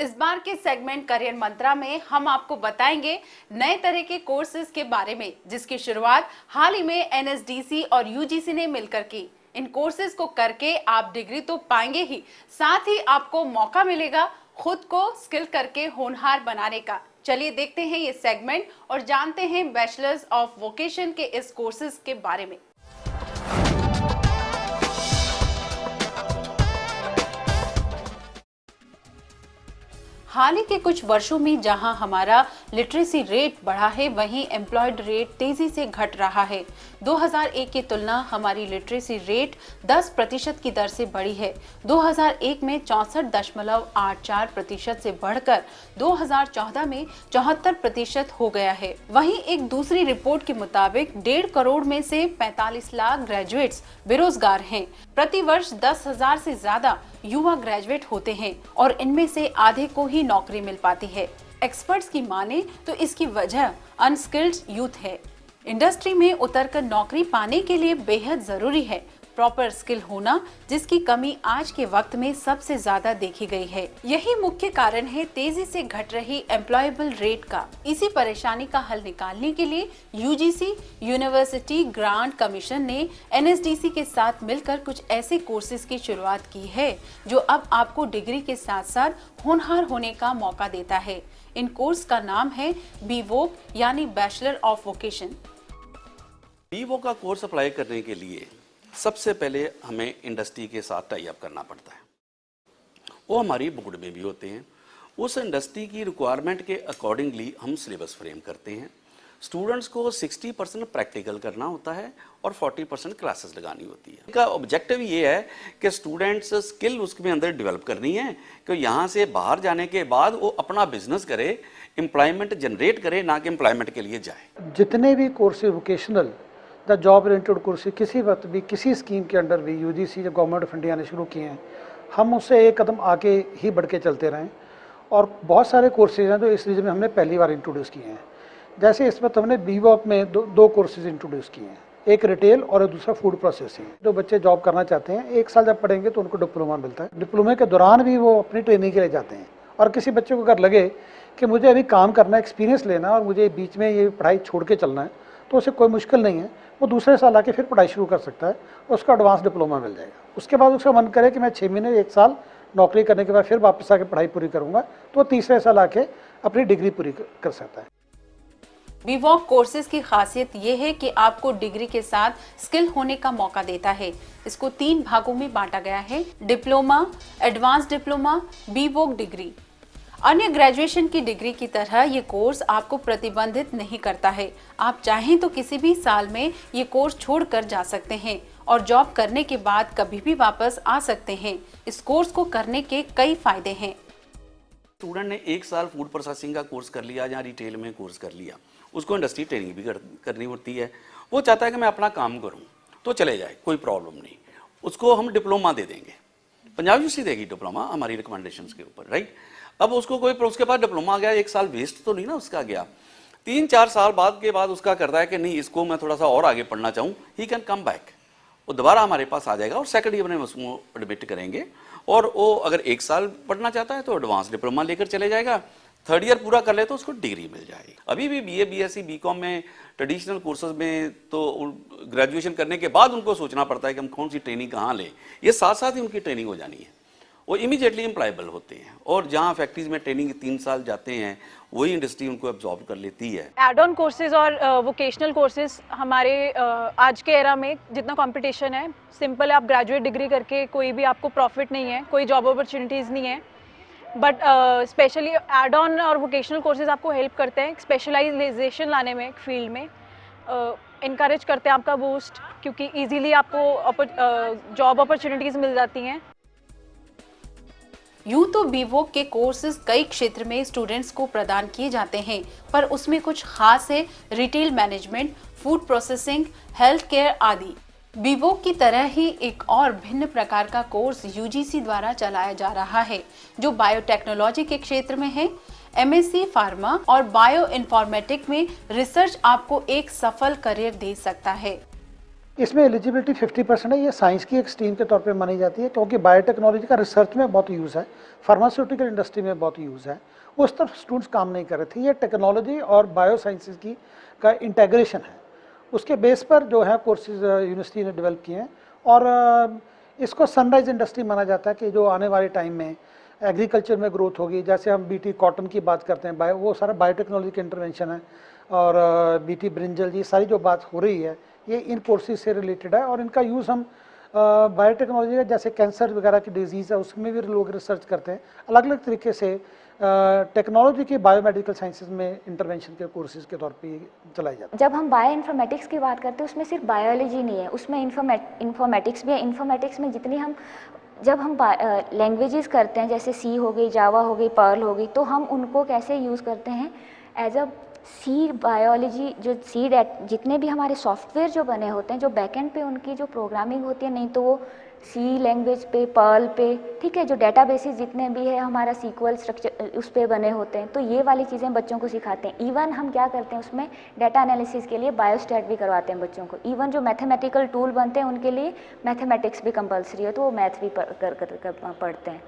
इस बार के segment career मंत्रा में हम आपको बताएंगे नए तरह के कोर्सेज के बारे में, जिसकी शुरुआत हाल ही में एनएसडीसी और यूजीसी ने मिलकर की। इन कोर्सेज को करके आप डिग्री तो पाएंगे ही, साथ ही आपको मौका मिलेगा खुद को स्किल करके होनहार बनाने का। चलिए देखते हैं ये सेगमेंट और जानते हैं बैचलर्स ऑफ वोकेशन के इस कोर्सेज के बारे में। हाल ही के कुछ वर्षों में जहां हमारा लिटरेसी रेट बढ़ा है, वहीं एम्प्लॉयड रेट तेजी से घट रहा है। 2001 की तुलना हमारी लिटरेसी रेट 10% की दर से बढ़ी है। 2001 में 64.84% से बढ़कर 2014 में 74% हो गया है। वहीं एक दूसरी रिपोर्ट के मुताबिक 1.5 करोड़ में से 45 लाख ग्रेजुएट्स बेरोजगार हैं। प्रतिवर्ष 10,000 से ज्यादा युवा ग्रेजुएट होते हैं और इनमें से आधे को ही नौकरी मिल पाती है। एक्सपर्ट्स की माने तो इसकी वजह अनस्किल्ड यूथ है। इंडस्ट्री में उतरकर नौकरी पाने के लिए बेहद जरूरी है प्रॉपर स्किल होना, जिसकी कमी आज के वक्त में सबसे ज्यादा देखी गई है। यही मुख्य कारण है तेजी से घट रही एम्प्लॉयबल रेट का। इसी परेशानी का हल निकालने के लिए यूजीसी यूनिवर्सिटी ग्रांट कमीशन ने एनएसडीसी के साथ मिलकर कुछ ऐसे कोर्सेज की शुरुआत की है जो अब आपको डिग्री के साथ साथ होनहार होने का मौका देता है। इन कोर्स का नाम है बीवोक यानी बैचलर ऑफ वोकेशन। बीवोक का कोर्स अप्लाई करने के लिए सबसे पहले हमें इंडस्ट्री के साथ टाई अप करना पड़ता है। वो हमारी बोर्ड में भी होते हैं। उस इंडस्ट्री की रिक्वायरमेंट के अकॉर्डिंगली हम सिलेबस फ्रेम करते हैं। स्टूडेंट्स को 60% प्रैक्टिकल करना होता है और 40% क्लासेस लगानी होती है। इनका ऑब्जेक्टिव ये है कि स्टूडेंट्स स्किल उसमें अंदर डेवलप करनी है कि यहाँ से बाहर जाने के बाद वो अपना बिजनेस करे, एम्प्लॉयमेंट जनरेट करे, ना कि एम्प्लॉयमेंट के लिए जाए। जितने भी courses vocational the job oriented courses किसी वक्त भी किसी स्कीम के अंडर भी यूजीसी या गवर्नमेंट ऑफ इंडिया ने शुरू किए हैं, हम उससे एक कदम आगे ही बढ़ के चलते रहें। और बहुत सारे कोर्सेज हैं जो इस रीजन में हमने पहली बार इंट्रोड्यूस किए हैं। जैसे इस वक्त हमने बीवॉक में दो कोर्सेज इंट्रोड्यूस किए हैं, एक रिटेल और दूसरा फूड प्रोसेसिंग। जो बच्चे जॉब करना चाहते हैं 1 साल जब पढ़ेंगे तो उनको डिप्लोमा मिलता है। डिप्लोमे के दौरान भी वो अपनी ट्रेनिंग के लिए जाते हैं। और किसी बच्चे को अगर लगे कि मुझे अभी काम करना, एक्सपीरियंस लेना और मुझे बीच में ये पढ़ाई छोड़ के चलना है, तो उसे कोई मुश्किल नहीं है। वो दूसरे साल आके फिर पढ़ाई शुरू कर सकता है और उसका एडवांस डिप्लोमा मिल जाएगा। उसके बाद उसका मन करे कि मैं 6 महीने 1 साल नौकरी करने के बाद फिर वापस आके पढ़ाई पूरी करूंगा, तो वो तीसरे साल आके अपनी डिग्री पूरी कर सकता है। बीवॉक कोर्सेज की खासियत ये है कि आपको डिग्री के साथ स्किल होने का मौका देता है। इसको 3 भागों में बांटा गया है: डिप्लोमा, एडवांस डिप्लोमा, बीवॉक डिग्री। अन्य ग्रेजुएशन की डिग्री की तरह ये कोर्स आपको प्रतिबंधित नहीं करता है। आप चाहें तो किसी भी साल में ये कोर्स छोड़कर जा सकते हैं और जॉब करने के बाद कभी भी वापस आ सकते हैं। इस कोर्स को करने के कई फायदे हैं। स्टूडेंट ने 1 साल फूड प्रोसेसिंग का कोर्स कर लिया या रिटेल में कोर्स कर लिया, उसको इंडस्ट्री ट्रेनिंग भी करनी होती है। वो चाहता है कि मैं अपना काम करूँ, तो चले जाए, कोई प्रॉब्लम नहीं। उसको हम डिप्लोमा दे देंगे, पंजाब यूनिवर्सिटी देगी डिप्लोमा हमारी रिकमेंडेशंस के ऊपर, राइट। अब उसको कोई उसके बाद डिप्लोमा आ गया, 1 साल वेस्ट तो नहीं ना उसका गया। 3-4 साल बाद के बाद उसका करता है कि नहीं, इसको मैं थोड़ा सा और आगे पढ़ना चाहूँ, ही कैन कम बैक। वो दोबारा हमारे पास आ जाएगा और सेकंड ईयर में उसको एडमिट करेंगे। और वो अगर 1 साल पढ़ना चाहता है तो एडवांस डिप्लोमा लेकर चले जाएगा। 3rd ईयर पूरा कर ले तो उसको डिग्री मिल जाएगी। अभी भी बीए, बीएससी, बीकॉम में ट्रेडिशनल कोर्सेज में तो ग्रेजुएशन करने के बाद उनको सोचना पड़ता है कि हम कौन सी ट्रेनिंग कहाँ लें। ये साथ साथ ही उनकी ट्रेनिंग हो जानी है, वो इमीडिएटली एम्प्लॉयबल होते हैं। और जहाँ फैक्ट्रीज में ट्रेनिंग 3 साल जाते हैं, वही इंडस्ट्री उनको एब्जॉर्ब कर लेती है। एड ऑन कोर्सेज और वोकेशनल कोर्सेज हमारे आज के एरा में जितना कंपटीशन है, सिंपल है, आप ग्रेजुएट डिग्री करके कोई भी आपको प्रॉफिट नहीं है, कोई जॉब अपॉर्चुनिटीज़ नहीं है। बट स्पेशली एड ऑन और वोकेशनल कोर्सेज आपको हेल्प करते हैं स्पेशलाइजेशन लाने में, फील्ड में इनकरेज करते हैं आपका बूस्ट, क्योंकि ईजीली आपको जॉब अपॉर्चुनिटीज़ मिल जाती हैं। यूं तो बीवोक के कोर्सेज कई क्षेत्र में स्टूडेंट्स को प्रदान किए जाते हैं, पर उसमें कुछ खास है: retail management, food processing, health care आदि। बीवोक की तरह ही एक और भिन्न प्रकार का कोर्स यूजीसी द्वारा चलाया जा रहा है, जो बायोटेक्नोलॉजी के क्षेत्र में है। एमएससी फार्मा और बायो इन्फॉर्मेटिक में रिसर्च आपको एक सफल करियर दे सकता है। इसमें एलिजिबिलिटी 50% है। ये साइंस की एक स्ट्रीम के तौर पे मानी जाती है, क्योंकि बायोटेक्नोलॉजी का रिसर्च में बहुत यूज़ है, फार्मास्यूटिकल इंडस्ट्री में बहुत यूज़ है। उस तरफ स्टूडेंट्स काम नहीं कर रहे थे। ये टेक्नोलॉजी और बायो साइंसेज की का इंटेग्रेशन है, उसके बेस पर जो है कोर्सेज यूनिवर्सिटी ने डेवलप किए हैं। और इसको सनराइज इंडस्ट्री माना जाता है कि जो आने वाले टाइम में एग्रीकल्चर में ग्रोथ होगी। जैसे हम बीटी कॉटन की बात करते हैं, बायो, वो सारा बायोटेक्नोलॉजी के इंटरवेंशन है। और बीटी ब्रिंजल जी, सारी जो बात हो रही है ये इन कोर्सेज से रिलेटेड है। और इनका यूज़ हम बायोटेक्नोलॉजी का, जैसे कैंसर वगैरह की डिजीज़ है उसमें भी लोग रिसर्च करते हैं। अलग अलग तरीके से टेक्नोलॉजी की बायोमेडिकल साइंसेज में इंटरवेंशन के कोर्सेज के तौर पे चलाए जाते हैं। जब हम बायो इन्फॉर्मेटिक्स की बात करते हैं उसमें सिर्फ बायोलॉजी नहीं है, उसमें इन्फॉर्मेटिक्स भी है। इन्फॉर्मेटिक्स में जितनी हम जब हम लैंग्वेजेस करते हैं, जैसे सी हो गई, जावा हो गई, पर्ल हो गई, तो हम उनको कैसे यूज़ करते हैं एज अ सी बायोलॉजी। जो सी जितने भी हमारे सॉफ्टवेयर जो बने होते हैं, जो बैकएंड पे उनकी जो प्रोग्रामिंग होती है, नहीं तो वो सी लैंग्वेज पे, पर्ल पे, ठीक है, जो डेटाबेसेस जितने भी है हमारा सीक्वल स्ट्रक्चर उस पे बने होते हैं। तो ये वाली चीज़ें बच्चों को सिखाते हैं। इवन हम क्या करते हैं उसमें डाटा एनालिसिस के लिए बायोस्टैट भी करवाते हैं बच्चों को। इवन जो मैथमेटिकल टूल बनते हैं उनके लिए मैथमेटिक्स भी कंपलसरी है, तो वो मैथ भी पढ़ते हैं।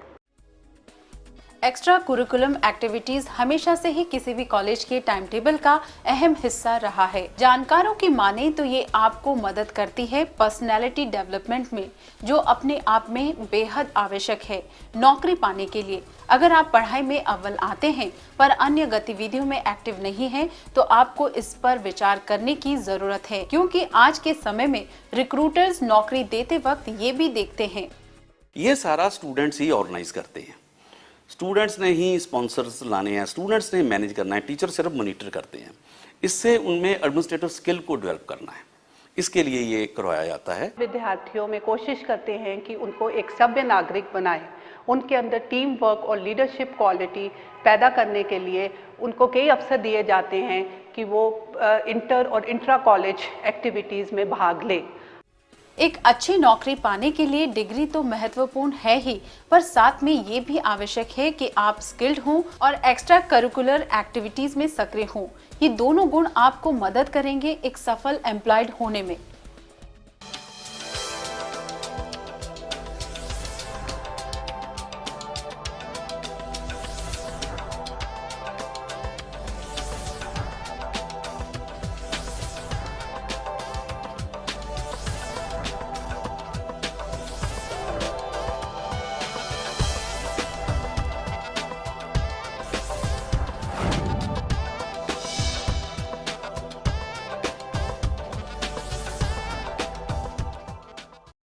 एक्स्ट्रा कुरिकुलम एक्टिविटीज हमेशा से ही किसी भी कॉलेज के टाइम टेबल का अहम हिस्सा रहा है। जानकारों की माने तो ये आपको मदद करती है पर्सनैलिटी डेवलपमेंट में, जो अपने आप में बेहद आवश्यक है नौकरी पाने के लिए। अगर आप पढ़ाई में अव्वल आते हैं पर अन्य गतिविधियों में एक्टिव नहीं हैं, तो आपको इस पर विचार करने की जरूरत है, क्योंकि आज के समय में रिक्रूटर्स नौकरी देते वक्त ये भी देखते हैं। ये सारा स्टूडेंट्स ही ऑर्गेनाइज करते हैं, स्टूडेंट्स ने ही स्पॉन्सर्स लाने हैं, स्टूडेंट्स ने मैनेज करना है, टीचर सिर्फ मॉनिटर करते हैं। इससे उनमें एडमिनिस्ट्रेटिव स्किल को डेवलप करना है, इसके लिए ये करवाया जाता है। विद्यार्थियों में कोशिश करते हैं कि उनको एक सभ्य नागरिक बनाएं। उनके अंदर टीम वर्क और लीडरशिप क्वालिटी पैदा करने के लिए उनको कई अवसर दिए जाते हैं कि वो इंटर और इंट्रा कॉलेज एक्टिविटीज़ में भाग लें। एक अच्छी नौकरी पाने के लिए डिग्री तो महत्वपूर्ण है ही, पर साथ में ये भी आवश्यक है कि आप स्किल्ड हों और एक्स्ट्रा करिकुलर एक्टिविटीज में सक्रिय हों। ये दोनों गुण आपको मदद करेंगे एक सफल एम्प्लॉयड होने में।